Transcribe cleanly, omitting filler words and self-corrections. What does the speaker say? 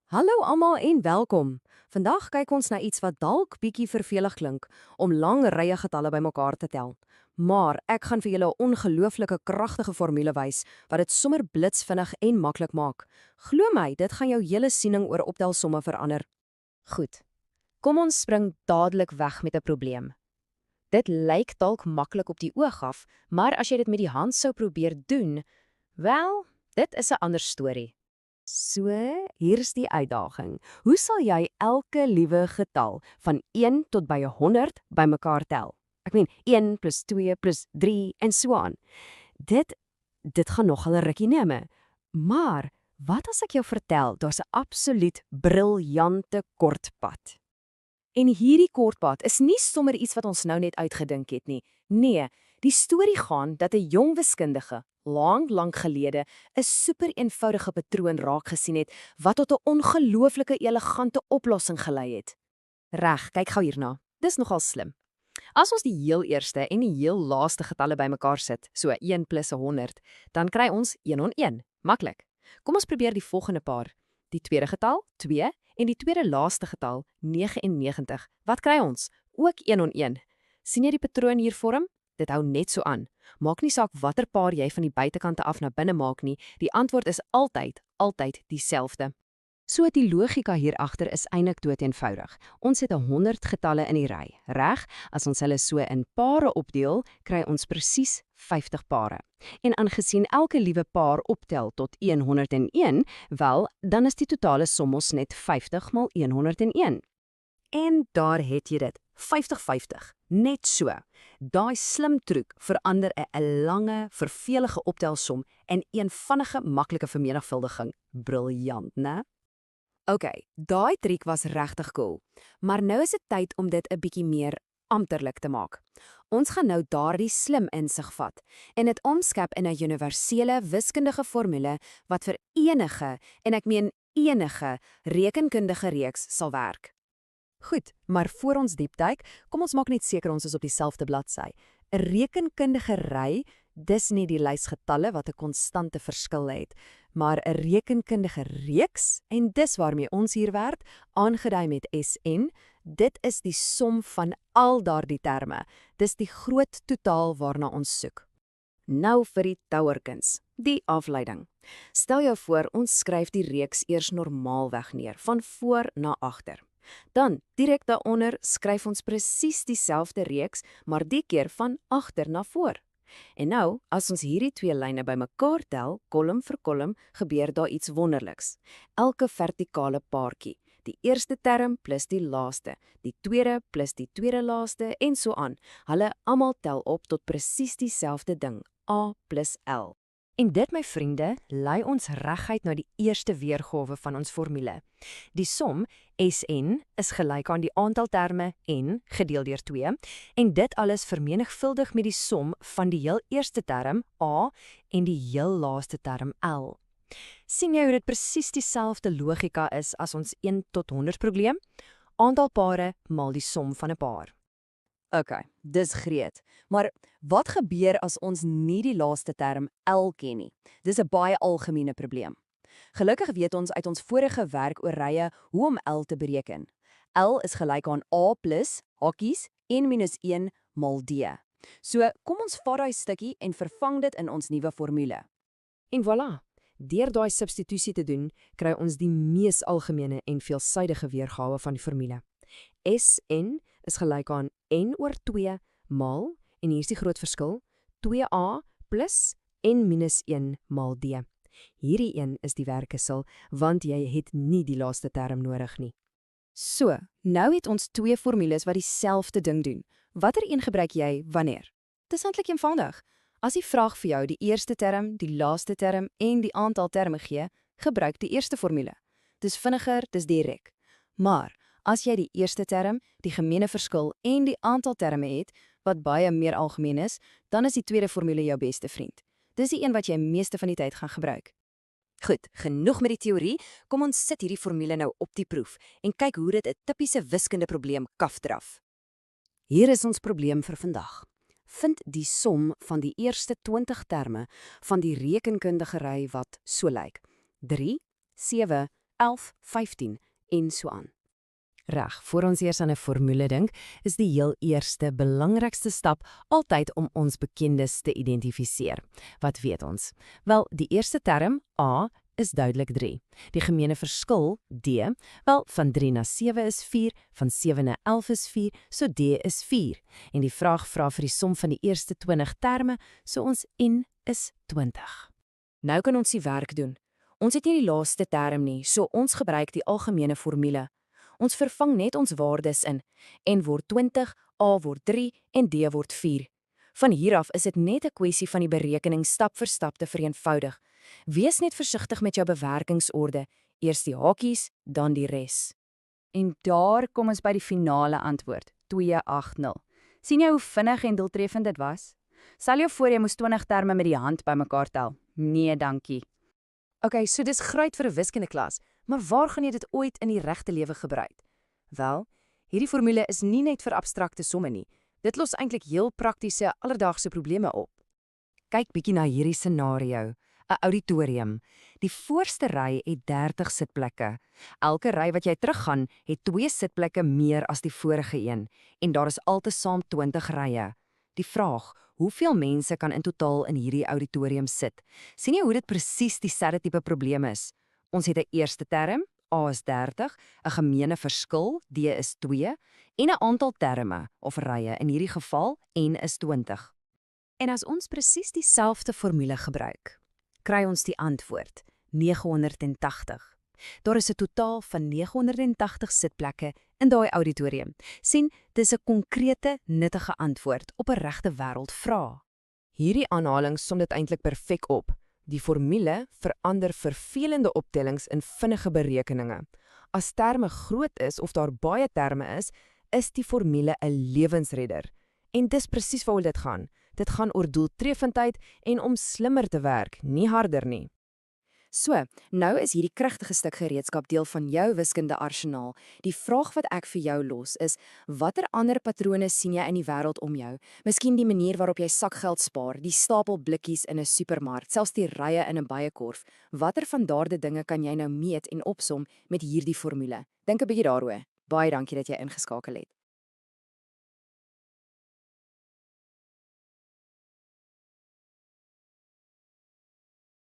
Hallo almal en welkom. Vandag kyk ons na iets wat dalk bietjie vervelig klink, om lang rye getalle bymekaar te tel. Maar ek gaan vir julle 'n ongelooflike kragtige formule wys wat dit sommer blitsvinnig en maklik maak. Glo my, dit gaan jou hele siening oor optelsomme verander. Goed, kom ons spring dadelik weg met 'n probleem. Dit lyk dalk maklik op die oog af, maar as jy dit met die hand sou probeer doen, wel, dit is 'n ander storie. So, hier's die uitdaging. Hoe sal jy elke liewe getal van 1 tot by 100 bymekaar tel? Ek meen 1 plus 2 plus 3 en so aan. Dit gaan nogal 'n rukkie neem. Maar wat as ek jou vertel daar's 'n absoluut briljante kortpad? En hierdie kortpad is nie sommer iets wat ons nou net uitgedink het nie. Nee, die storie gaan dat 'n jong wiskundige lank gelede 'n super eenvoudige patroon raak gesien het wat tot 'n ongelooflike elegante oplossing gelei het. Reg, kyk gou hierna. Dis nogal slim. As ons die heel eerste en die heel laaste getalle bymekaar sit, so 1 plus 100, dan kry ons 1 Maklik. Kom ons probeer die volgende paar. Die tweede getal, 2, en die tweede laaste getal, 99. Wat kry ons? Ook 1. Sien jy die patroon hier vorm? Dit hou net so aan. Maak nie saak watter paar jy van die buitekante af na binne maak nie, die antwoord is altyd dieselfde. So die logika hier agter is eintlik doeteenvoudig. Ons het 100 getalle in die ry, reg? As ons hulle so in pare opdeel, kry ons presies 50 pare. En aangesien elke liewe paar optel tot 101, wel, dan is die totale som ons net 50 maal 101. En daar het jy dit, 50-50, net so. Daai slim truc verander 'n lange, vervelige optelsom in 'n eenvoudige, maklike vermenigvuldiging. Briljant, né? OK, daai triek was regtig cool. Maar nou is dit tyd om dit 'n bietjie meer amptelik te maak. Ons gaan nou daardie slim insig vat en dit omskep in 'n universele wiskundige formule wat vir enige, en ek meen enige, rekenkundige reeks sal werk. Goed, maar voor ons diep duik, kom ons maak net seker ons is op dieselfde bladsy. 'n Rekenkundige ry, dis nie die lys getalle wat 'n konstante verskil het, maar 'n rekenkundige reeks, en dis waarmee ons hier werk, aangedui met SN. Dit is die som van al daardie terme. Dis die groot totaal waarna ons soek. Nou vir die touerkuns, die afleiding. Stel jou voor, ons skryf die reeks eers normaalweg neer, van voor na agter. Dan, direk daaronder, skryf ons presies dieselfde reeks, maar die keer van agter na voor. En nou, as ons hierdie twee lyne bymekaar tel, kolom vir kolom, gebeur daar iets wonderliks. Elke vertikale paartjie, die eerste term plus die laaste, die tweede plus die tweede laaste, en so aan. Hulle almal tel op tot presies dieselfde ding, A plus L. En dit, my vriende, lei ons reguit na die eerste weergawe van ons formule. Die som, SN, is gelyk aan die aantal terme n gedeel deur 2, en dit alles vermenigvuldig met die som van die heel eerste term, A, en die heel laaste term, L. Sien jy hoe dit presies dieselfde logika is as ons 1 tot 100 probleem? Aantal pare maal die som van 'n paar. OK, dis great. Maar wat gebeur as ons nie die laaste term L ken nie? Dis 'n baie algemene probleem. Gelukkig weet ons uit ons vorige werk oor rye hoe om L te bereken. L is gelyk aan A plus, hakies, n minus 1 mal D. So, kom ons vat daai stukkie en vervang dit in ons nuwe formule. En voilà, deur daai substitusie te doen, kry ons die mees algemene en veelsidige weergawe van die formule. SN is gelyk aan n oor 2 maal, en hier is die groot verskil, 2a plus n minus 1 maal d. Hierdie een is die werkissel, want jy het nie die laaste term nodig nie. So, nou het ons twee formules wat dieselfde ding doen. Watter een gebruik jy wanneer? Dis eintlik eenvoudig. As die vraag vir jou die eerste term, die laaste term en die aantal terme gee, gebruik die eerste formule. Dis vinniger, dis direk. Maar as jy die eerste term, die gemeene verskil en die aantal terme het, wat baie meer algemeen is, dan is die tweede formule jou beste vriend. Dis die een wat jy meeste van die tyd gaan gebruik. Goed, genoeg met die teorie, kom ons sit hierdie formule nou op die proef en kyk hoe dit 'n tipiese wiskundeprobleem kafdraf. Hier is ons probleem vir vandag. Vind die som van die eerste 20 terme van die rekenkundige ry wat so lyk: 3, 7, 11, 15 en so aan. Reg, voor ons eers aan 'n formule dink, is die heel eerste belangrikste stap altyd om ons bekendes te identifiseer. Wat weet ons? Wel, die eerste term, A, is duidelik 3. Die gemeene verskil, D, wel, van 3 na 7 is 4, van 7 na 11 is 4, so D is 4. En die vraag vra vir die som van die eerste 20 terme, so ons N is 20. Nou kan ons die werk doen. Ons het nie die laaste term nie, so ons gebruik die algemene formule. Ons vervang net ons waardes in. N word 20, A word 3 en D word 4. Van hier af is dit net 'n kwessie van die berekening stap vir stap te vereenvoudig. Wees net versigtig met jou bewerkingsorde. Eers die hakies, dan die res. En daar kom ons by die finale antwoord, 280. Sien jy hoe vinnig en doeltreffend dit was? Stel jou voor jy moes 20 terme met die hand bymekaar tel. Nee, dankie. Okay, so dis great vir 'n wiskundeklas, maar waar gaan jy dit ooit in die regte lewe gebruik? Wel, hierdie formule is nie net vir abstrakte somme nie. Dit los eintlik heel praktiese, alledaagse probleme op. Kyk bietjie na hierdie scenario. 'n Auditorium. Die voorste ry het 30 sitplekke. Elke ry wat jy teruggaan, het 2 sitplekke meer as die vorige een en daar is altesaam 20 rye. Die vraag, hoeveel mense kan in totaal in hierdie auditorium sit? Sien jy hoe dit presies dieselfde tipe probleem is? Ons het 'n eerste term, A is 30, 'n gemeene verskil, D is 2, en 'n aantal terme of rye, in hierdie geval N is 20. En as ons presies dieselfde formule gebruik, kry ons die antwoord, 980. Daar is 'n totaal van 980 sitplekke in daai auditorium. Sien, dis 'n konkrete, nuttige antwoord op 'n regte wêreld vraag. Hierdie aanhaling som dit eintlik perfek op. Die formule verander vervelende optellings in vinnige berekeninge. As terme groot is of daar baie terme is die formule 'n lewensredder. En dis presies waaroor dit gaan. Dit gaan oor doeltreffendheid en om slimmer te werk, nie harder nie. So, nou is hierdie kragtige stuk gereedskap deel van jou wiskunde arsenaal. Die vraag wat ek vir jou los is, watter ander patrone sien jy in die wêreld om jou? Miskien die manier waarop jy sakgeld spaar, die stapel blikkies in 'n supermark, selfs die rye in 'n byekorf. Watter van daardie dinge kan jy nou meet en opsom met hierdie formule? Dink 'n bietjie daaroor. Baie dankie dat jy ingeskakel het.